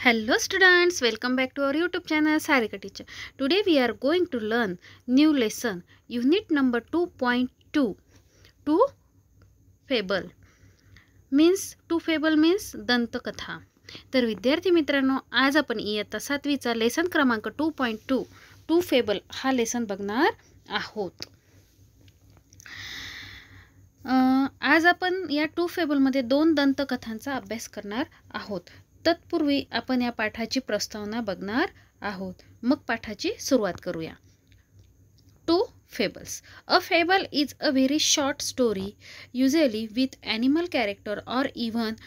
Hello students, welcome back to our YouTube channel Sarika Teacher. Today we are going to learn new lesson unit number 2.2 to fable means दंतकथा. तर विद्यार्थी मित्रांनो, आज आपण इयत्ता 7वीचा lesson क्रमांक 2.2 टू फेबल हा लेसन बघणार आहोत. आज आपण या टू फेबलमध्ये 2 दंतकथांचा अभ्यास करणार आहोत. तत्पूर्वी आपण या पाठाची प्रस्तावना बघणार आहोत. मग पाठाची सुरुवात करूया. Two fables. A fable is a very short story, usually with animal character or even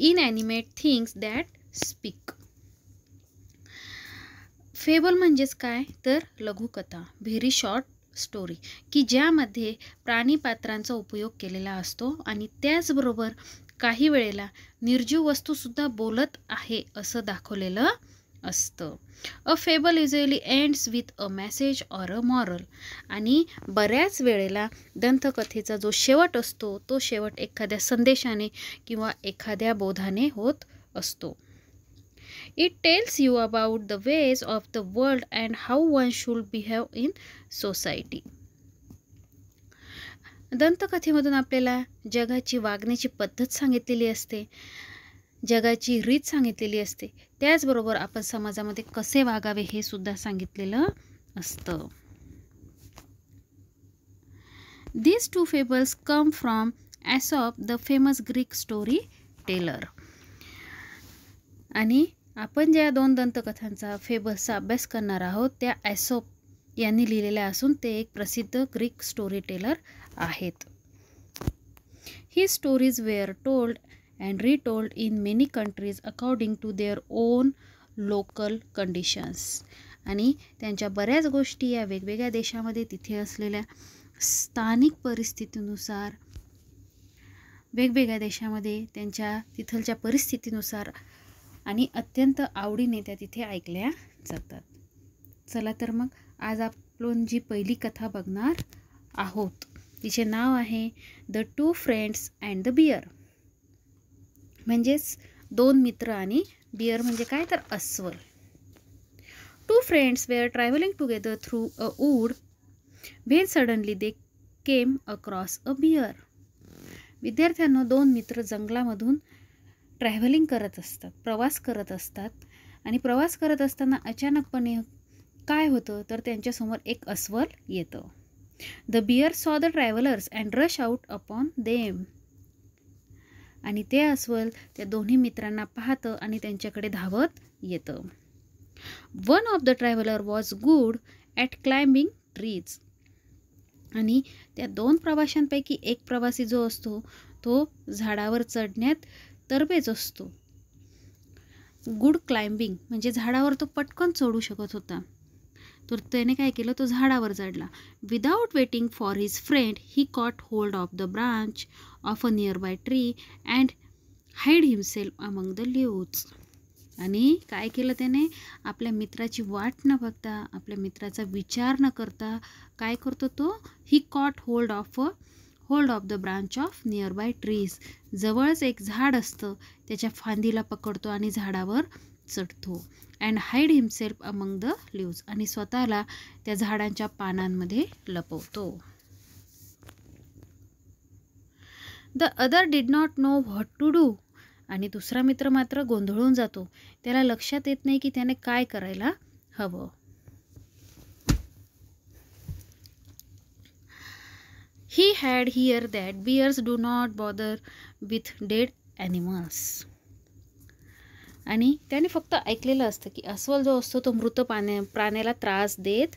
inanimate things that speak. Fable म्हणजेच काय तर लघुकथा, व्हेरी शॉर्ट स्टोरी, की ज्यामध्ये प्राणी पात्रांचा उपयोग केलेला असतो आणि त्याचबरोबर काही वेळेला निर्जीव वस्तूसुद्धा बोलत आहे असं दाखवलेलं असतं. A fable usually ends with a message or a moral. आणि बऱ्याच वेळेला दंतकथेचा जो शेवट असतो तो शेवट एखाद्या संदेशाने किंवा एखाद्या बोधाने होत असतो. It tells you about the ways of the world and how one should behave in society. दंतकथेमधून आपल्याला जगाची वागण्याची पद्धत सांगितलेली असते, जगाची रीत सांगितलेली असते, त्याचबरोबर आपण समाजामध्ये कसे वागावे हे सुद्धा सांगितलेलं असतं. These two fables come from Aesop, the famous Greek story teller. आणि आपण ज्या 2 दंतकथांचा फेबल्सचा अभ्यास करणार आहोत त्या ॲसोप यांनी लिहिलेल्या असून ते एक प्रसिद्ध ग्रीक स्टोरी टेलर आहेत. ही stories were told and retold in many countries according to their own local conditions. आणि त्यांच्या बऱ्याच गोष्टी या वेगवेगळ्या देशामध्ये तिथे असलेल्या स्थानिक परिस्थितीनुसार, वेगवेगळ्या देशामध्ये त्यांच्या तिथलच्या परिस्थितीनुसार आणि अत्यंत आवडीने त्या तिथे ऐकल्या जातात. चला तर मग आज आपण जी पहिली कथा बघणार आहोत तिचे नाव आहे the two friends and the bear. म्हणजेच 2 मित्र आणि बियर म्हणजे काय तर अस्वल. Two friends were travelling together through a wood when suddenly they came across a bear. विद्यार्थ्यांनो, 2 मित्र जंगलामधून ट्रॅव्हलिंग करत असतात, प्रवास करत असतात आणि प्रवास करत असताना अचानकपणे काय होतं तर त्यांच्यासमोर एक अस्वल येतं. द बियर सॉ the travellers and rush out upon them. आणि ते अस्वल त्या दोन्ही मित्रांना पाहतं आणि त्यांच्याकडे धावत येतं. One of the traveller was good at climbing trees. आणि त्या 2 प्रवाशांपैकी एक प्रवासी जो असतो तो झाडावर चढण्यात तरबेज असतो. गुड क्लाइम्बिंग म्हणजे झाडावर तो पटकन चढू शकत होता. तर त्याने काय केलं, तो झाडावर चढला. Without waiting for his friend he caught hold of the branch of a near by tree and hide himself among the leaves. आणि काय केलं त्याने, आपल्या मित्राची वाट न बघता, आपल्या मित्राचा विचार न करता काय करतो तो, he caught hold of the branch of nearby trees. जवळच एक झाड असतं त्याच्या फांदीला पकडतो आणि झाडावर चढतो. And hide himself among the leaves. आणि स्वतःला त्या झाडांच्या पानांमध्ये लपवतो. The other did not know what to do. आणि दुसरा मित्र मात्र गोंधळून जातो. त्याला लक्षात येत नाही की त्याने काय करायला हवं. He had heard that bears do not bother with dead animals. आणि त्याने फक्त ऐकलेलं असतं की अस्वल जो असतो तो मृत प्राण्याला त्रास देत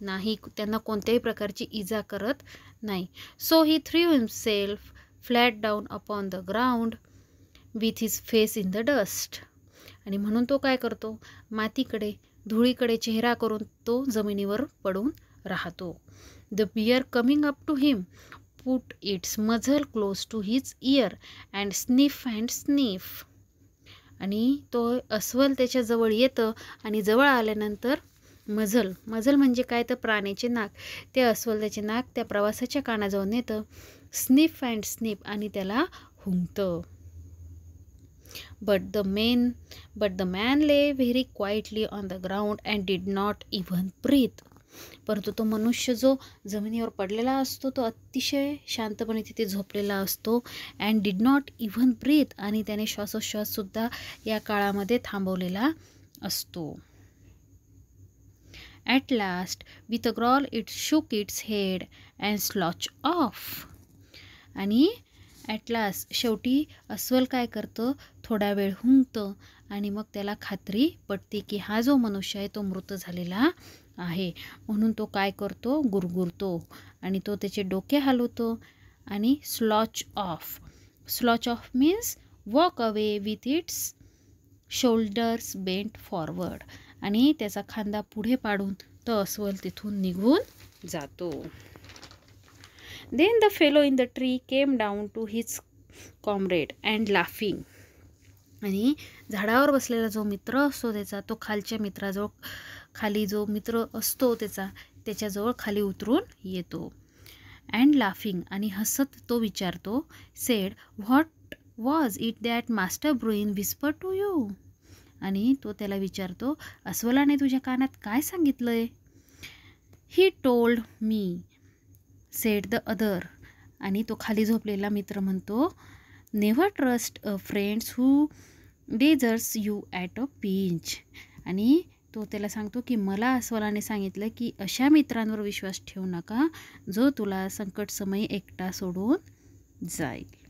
नाही, त्यांना कोणत्याही प्रकारची इजा करत नाही. So he through himself flat down upon the ground with his face in the dust. आणि म्हणून तो काय करतो, मातीकडे धुळीकडे चेहरा करून तो जमिनीवर पडून राहतो. The bear coming up to him put its muzzle close to his ear and sniff. आणि तो अस्वल त्याच्याजवळ येतं आणि जवळ आल्यानंतर मझल म्हणजे काय तर प्राण्याचे नाक, ते अस्वल त्याचे नाक त्या प्रवासाच्या कानाजवळ नेतं. स्निफ आणि त्याला हुंकतं. But the man lay very quietly on the ground and did not even breathe. परंतु तो मनुष्य जो जमिनीवर पडलेला असतो तो अतिशय शांतपणे तिथे झोपलेला असतो. And did not even breathe, आणि त्याने श्वासोच्छ्वाससुद्धा या काळामध्ये थांबवलेला असतो. At last, with a growl, it shook its head and slouched off. आणि ॲट लास्ट, शेवटी अस्वल काय करतं, थोडा वेळ हुंकतं आणि मग त्याला खात्री पटते की हा जो मनुष्य आहे तो मृत झालेला आहे. म्हणून तो काय करतो, गुरगुरतो आणि तो त्याचे डोके हलवतो आणि slouch off means walk away with its shoulders bent forward. आणि त्याचा खांदा पुढे पाडून तो अस्वल तिथून निघून जातो. Then the fellow in the tree came down to his comrade and laughing. आणि झाडावर बसलेला जो मित्र असतो त्याचा, तो खालच्या मित्राजवळ, खाली जो मित्र असतो त्याच्याजवळ खाली उतरून येतो. अँड लाफिंग, आणि हसत तो विचारतो, said, what was it that master Bruin whisper to you. आणि तो त्याला विचारतो, अस्वलाने तुझ्या कानात काय सांगितलंय. He told me, said the other. आणि तो खाली झोपलेला मित्र म्हणतो, never trust a friends who deserts you at a pinch. आणि तो त्याला सांगतो की मला अस्वलाने सांगितलं की अशा मित्रांवर विश्वास ठेवू नका जो तुला संकटसमयी एकटा सोडून जाईल.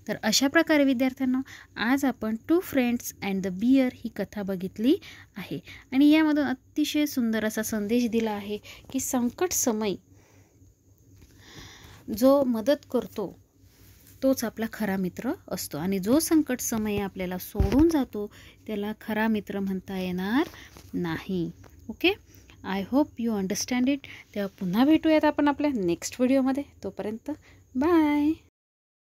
तर अशा प्रकारे विद्यार्थ्यांना आज आपण two friends and the bear ही कथा बघितली आहे. आणि यामधून अतिशय सुंदर असा संदेश दिला आहे की संकट समय जो मदत करतो तोच आपला खरा मित्र असतो, आणि जो संकट समय आपल्याला सोडून जातो त्याला खरा मित्र म्हणता येणार नाही. Okay, I hope you understand it. तेव्हा पुन्हा भेटूयात आपण आपल्या नेक्स्ट व्हिडिओमध्ये. तोपर्यंत बाय.